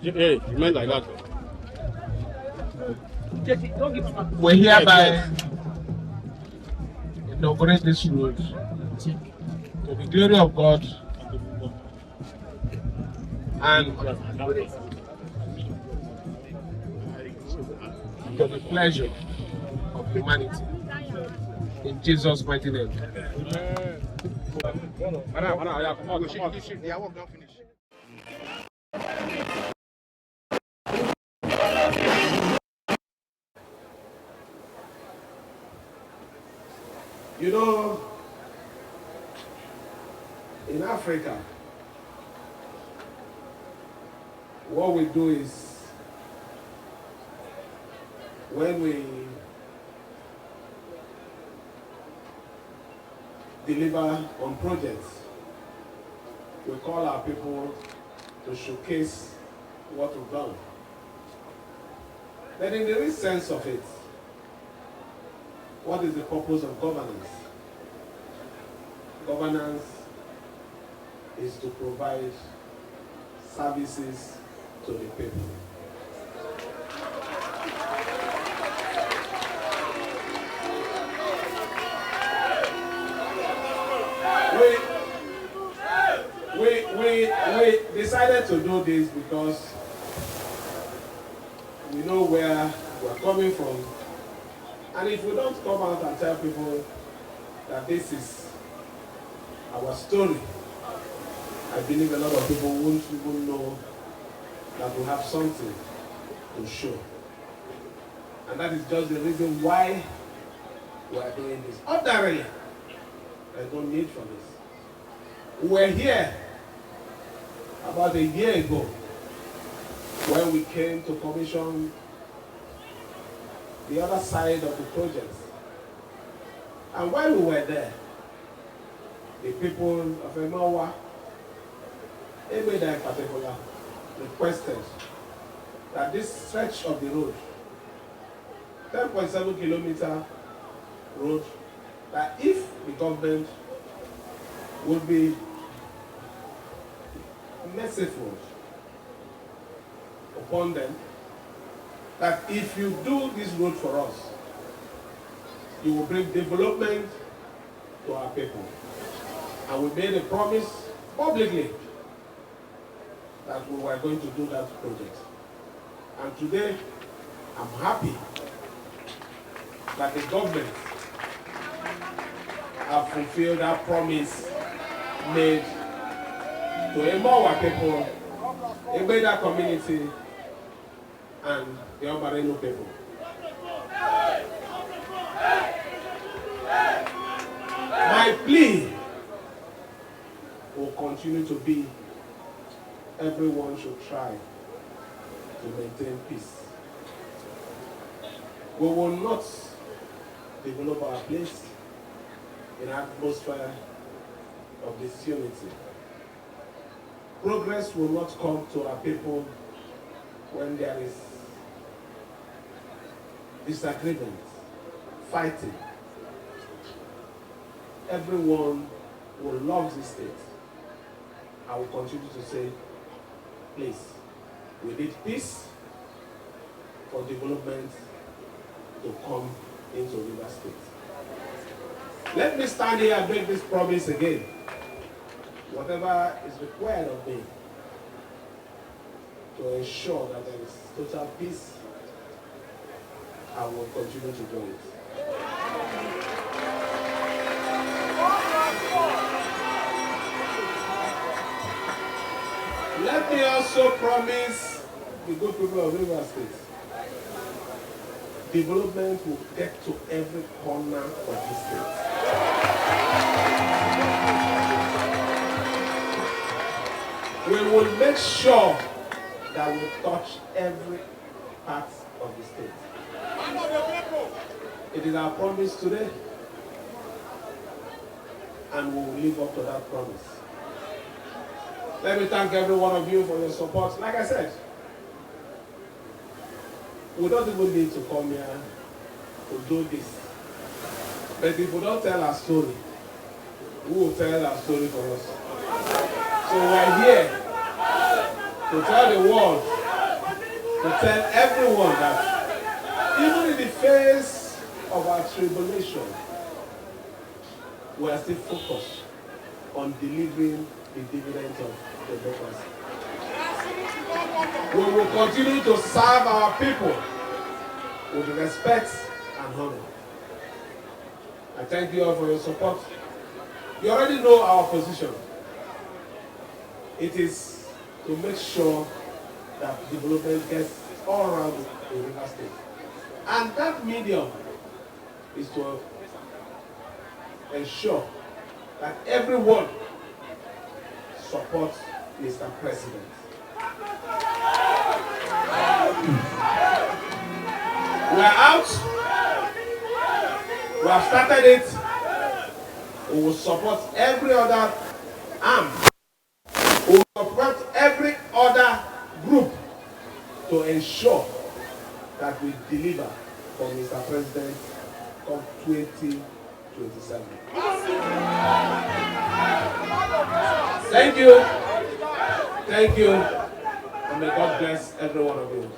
Hey, you meant like that. We hereby inaugurate this road to the glory of God and to the pleasure of humanity. In Jesus' mighty name. You know, in Africa, what we do is when we deliver on projects, we call our people to showcase what we've done. But in the real sense of it, what is the purpose of governance? Governance is to provide services to the people. We decided to do this because we know where we're coming from. And if we don't come out and tell people that this is our story, I believe a lot of people won't even know that we have something to show. And that is just the reason why we are doing this. Ordinarily, there's no need for this. We were here about a year ago when we came to commission the other side of the project. And while we were there, the people of Emohua, Egbeda in particular, requested that this stretch of the road, 10.7 kilometer road, that if the government would be merciful upon them, that if you do this road for us, you will bring development to our people. And we made a promise publicly that we were going to do that project. And today, I'm happy that the government have fulfilled that promise made to Emohua people, Egbeda community, and the Omerelu people. My plea will continue to be everyone should try to maintain peace. We will not develop our place in an atmosphere of disunity. Progress will not come to our people when there is disagreement, fighting. Everyone will love this state. I will continue to say, please, we need peace for development to come into River State. Let me stand here and make this promise again. Whatever is required of me to ensure that there is total peace, I will continue to do it. Let me also promise the good people of River State, development will get to every corner of the state. We will make sure that we touch every part of the state. It is our promise today, and we will live up to that promise. Let me thank every one of you for your support. Like I said, we don't even need to come here to do this. But if we don't tell our story, who will tell our story for us? So we're here to tell the world, to tell everyone that even in the face of our tribulation, we are still focused on delivering the dividends of democracy. We will continue to serve our people with respect and honor. I thank you all for your support. You already know our position. It is to make sure that development gets all around the River State. And that medium is to ensure that everyone supports Mr. President. We are out. We have started it. We will support every other arm. We will support every other group to ensure that we deliver for Mr. President come 2027. Thank you. Thank you. And may God bless every one of you.